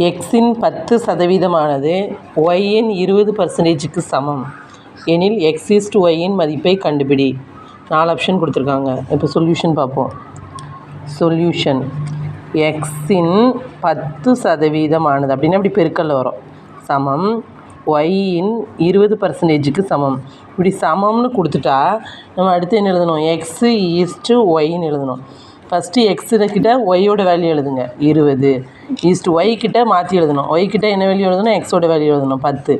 எக்ஸின் 10% ஒய்யின் 20%க்கு சமம் எனில் எக்ஸ் ஈஸ்ட் ஒய்யின் மதிப்பை கண்டுபிடி. 4 ஆப்ஷன் கொடுத்துருக்காங்க. இப்போ சொல்யூஷன் பார்ப்போம். சொல்யூஷன் எக்ஸின் 10% அப்படின்னா இப்படி பெருக்கல்ல வரும், சமம் ஒய்யின் 20%க்கு சமம். இப்படி சமம்னு கொடுத்துட்டா நம்ம அடுத்து என்ன எழுதணும்? எக்ஸு ஈஸ்ட்டு ஒய்ன்னு எழுதணும். ஃபஸ்ட்டு எக்ஸுக்கிட்ட ஒய்யோட வேல்யூ எழுதுங்க 20, ஈஸ்ட் ஒய் கிட்ட மாற்றி எழுதணும். ஒய் கிட்ட என்ன வேல்யூ எழுதணும்? எக்ஸோட வேல்யூ எழுதணும் 10.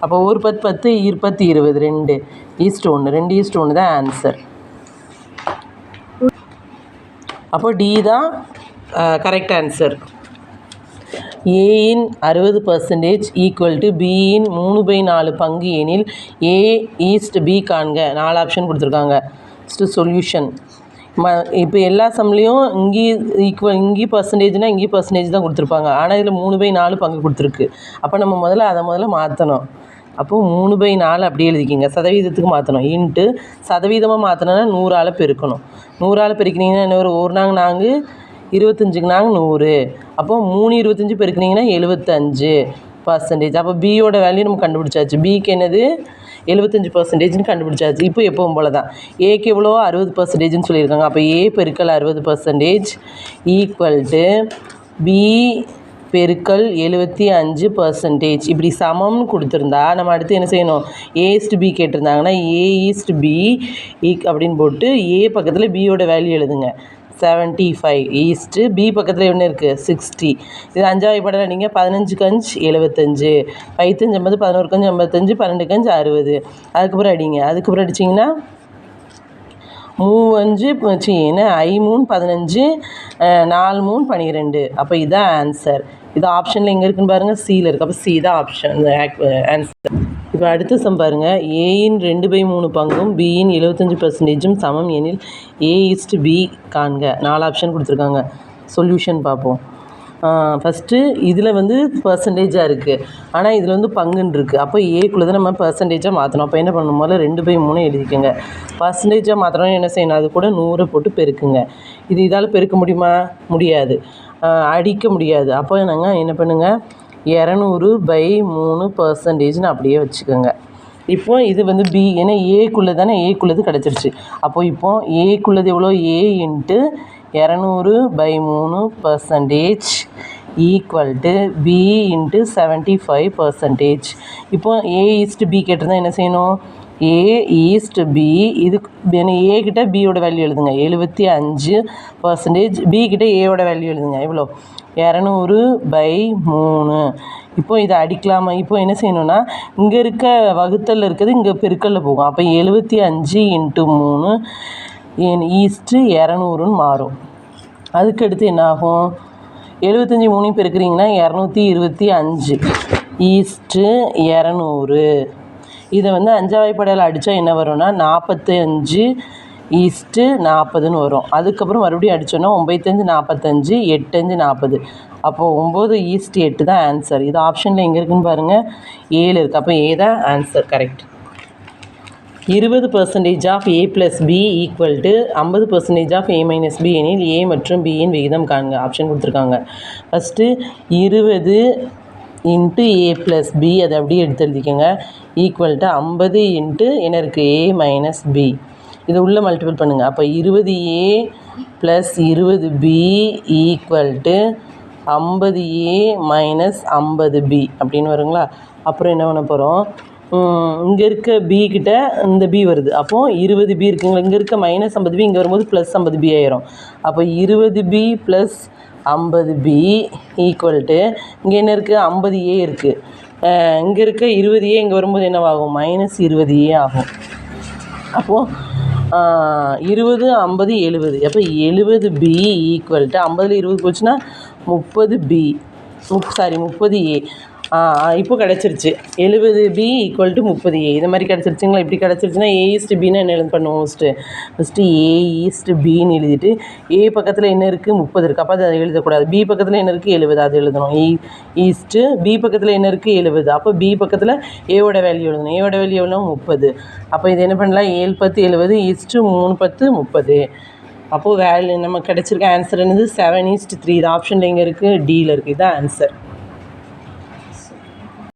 அப்போ ஒரு 10 10 10 20 2 ஈஸ்ட் 1 2 ஈஸ்ட் 1 தான் ஆன்சர். அப்போ டி தான் கரெக்ட் ஆன்சர். ஏயின் 60% ஈக்குவல் டு பியின் 3/4 பங்கு எனில் ஏ ஈஸ்ட் பி காண்க. 4 ஆப்ஷன் கொடுத்துருக்காங்க. ஃபஸ்ட்டு சொல்யூஷன் இப்போ எல்லா சம்லேயும் இங்கேயும் பர்சன்டேஜ்னால் இங்கேயும் பர்சன்டேஜ் தான் கொடுத்துருப்பாங்க. ஆனால் இதில் 3/4 பங்கு கொடுத்துருக்கு. அப்போ நம்ம முதல்ல மாற்றணும். அப்போது 3/4 அப்படியே எழுதிக்கிங்க, சதவீதத்துக்கு மாற்றணும். இன்ட்டு சதவீதமாக மாற்றினோன்னா 100ஆல் பெருக்கணும். 100ஆல் பெருக்கினீங்கன்னா என்ன ஒரு 1 நாங்க 25க்கு 100. அப்போது 3 25 பெருக்கினீங்கன்னா 75%. அப்போ பியோட வேல்யூ நம்ம கண்டுபிடிச்சாச்சு. பிக்கு என்னது 75%ன்னு கண்டுபிடிச்சாச்சு. இப்போ எப்பவும் போல தான் ஏக்கு எவ்வளோ 60%ன்னு சொல்லியிருக்காங்க. அப்போ ஏ பெருக்கல் 60% ஈக்குவல் டு பி பெருக்கல் 75%. இப்படி சமம்னு கொடுத்துருந்தா நம்ம அடுத்து என்ன செய்யணும்? ஏ ஈஸ்ட் பி கேட்டிருந்தாங்கன்னா ஏ ஈஸ்ட் பி அப்படின்னு போட்டு ஏ பக்கத்தில் பியோட வேல்யூ எழுதுங்க 75 ஈஸ்ட்டு பி பக்கத்தில் என்ன இருக்குது 60. இது 5ஆவது படம் நீங்கள் 15 5 75, 5 5 50, 11 5 55, 12 5 60. அதுக்கப்புறம் அடிங்க. அதுக்கப்புறம் அடிச்சிங்கன்னா 3 5 என்ன 5 3 15 4 3 12. அப்போ இதுதான் ஆன்சர். இது ஆப்ஷனில் எங்கே இருக்குன்னு பாருங்கள், சியில் இருக்குது. அப்போ சி தான் ஆப்ஷன் ஆன்சர். இப்போ அடுத்த சம் பாருங்கள். ஏயின் 2/3 பங்கும் பியின் 75%ம் சமம் எனில் ஏ ஈஸ்ட் பி காண்க. 4 ஆப்ஷன் கொடுத்துருக்காங்க. சொல்யூஷன் பார்ப்போம். ஃபஸ்ட்டு இதில் பர்சன்டேஜாக இருக்குது, ஆனால் இதில் பங்குன்னு இருக்குது. அப்போ ஏக்குள்ளே தான் நம்ம பர்சன்டேஜாக மாற்றணும். அப்போ என்ன பண்ணணும்? முதல்ல 2/3 எழுதிக்கோங்க. பர்சன்டேஜாக மாற்றணும்னு என்ன செய்யணும்? அது கூட 100 போட்டு பெருக்குங்க. இது இதால் பெருக்க முடியுமா? முடியாது, அடிக்க முடியாது. அப்போ நாங்கள் என்ன பண்ணுங்கள்? 200/3%ன்னு அப்படியே வச்சுக்கோங்க. இப்போ இது பி, ஏன்னா ஏக்குள்ளே தானே, ஏக்குள்ளது கிடச்சிருச்சு. அப்போது இப்போ ஏக்குள்ளது எவ்வளோ? A into 200/3% equal to B into 75%. இப்போ ஏ ஈஸ்ட் பி கேட்டிருந்தா என்ன செய்யணும்? ஏ ஈஸ்ட் பி இது ஏ கிட்ட பியோட வேல்யூ எழுதுங்க 75%. பி கிட்ட ஏயோட வேல்யூ எழுதுங்க எவ்வளோ? 200/3. இப்போ இதை அடிக்கலாமா? இப்போ என்ன செய்யணும்னா இங்கே இருக்க வகுத்தலில் இருக்கிறது இங்கே பெருக்கல்ல போகும். அப்போ 75 × 3 ஈஸ்ட்டு 200ன்னு மாறும். அதுக்கடுத்து என்ன ஆகும்? 75 3 பெருக்கிறீங்கன்னா 225 ஈஸ்ட்டு 200. இதை 5ஆவது படையில் அடித்தா என்ன வரும்னா 45 ஈஸ்ட்டு 40ன்னு வரும். அதுக்கப்புறம் மறுபடியும் அடித்தோன்னா 95 45 8 5 40. அப்போது 9 ஈஸ்ட் 8 தான் ஆன்சர். இது ஆப்ஷனில் எங்கே இருக்குதுன்னு பாருங்கள், 7 இருக்குது. அப்போ ஏ தான் answer correct. 20% of A plus B equal to 50% of A minus B எனில் ஏ மற்றும் பியின் விகிதம் காண்க. ஆப்ஷன் கொடுத்துருக்காங்க. ஃபஸ்ட்டு 20 × ஏ ப்ளஸ் பி அதை அப்படியே எடுத்து எழுதிக்கோங்க ஈக்குவல் டு 50 × என்ன இருக்குது? ஏ மைனஸ் பி. இதை உள்ளே மல்டிபிள் பண்ணுங்கள். அப்போ 20A + 20B equal to 50A - 50B அப்படின்னு வருங்களா? அப்புறம் என்ன பண்ண போகிறோம்? இங்கே இருக்க பி கிட்ட இந்த பி வருது. அப்போது 20B இருக்குங்களா? இங்கே இருக்க -50B இங்கே வரும்போது +50B ஆயிரும். அப்போ 20B + 50B ஈக்குவல் டு இங்கே என்ன இருக்குது? 50A இருக்குது. இங்கே இருக்க 20A இங்கே வரும்போது என்னவாகும்? -20A ஆகும். அப்போது 20 50 70. அப்போ 70B ஈக்குவல் டு 50ல் 20 போச்சுன்னா 30B 30A. இப்போ கிடச்சிருச்சு 70B ஈக்குவல் டு 30A. இது மாதிரி கிடச்சிருச்சுங்களா? இப்படி கிடச்சிருச்சுன்னா ஏ ஈஸ்ட் பின்னு என்ன பண்ணுவோம்? ஃபஸ்ட்டு ஏ ஈஸ்ட் பின்னு எழுதிட்டு ஏ பக்கத்தில் என்ன இருக்குது? 30 இருக்குது. அப்போ அதை எழுதக்கூடாது. பி பக்கத்தில் என்ன இருக்குது? 70. அது எழுதணும். ஈஸ்ட்டு பி பக்கத்தில் என்ன இருக்குது? 70. அப்போ பி பக்கத்தில் ஏவோட வேல்யூ எழுதணும். ஏவோட வேல்யூ எவ்வளோ? 30. அப்போ இது என்ன பண்ணலாம்? 7 10 70 ஈஸ்ட்டு 3 10 30. அப்போது வேல்யூ நம்ம கிடச்சிருக்க ஆன்சர் என்னது? 7:3. இது ஆப்ஷனில் எங்கே இருக்குது? டியில் இருக்குது. இதுதான் ஆன்சர்.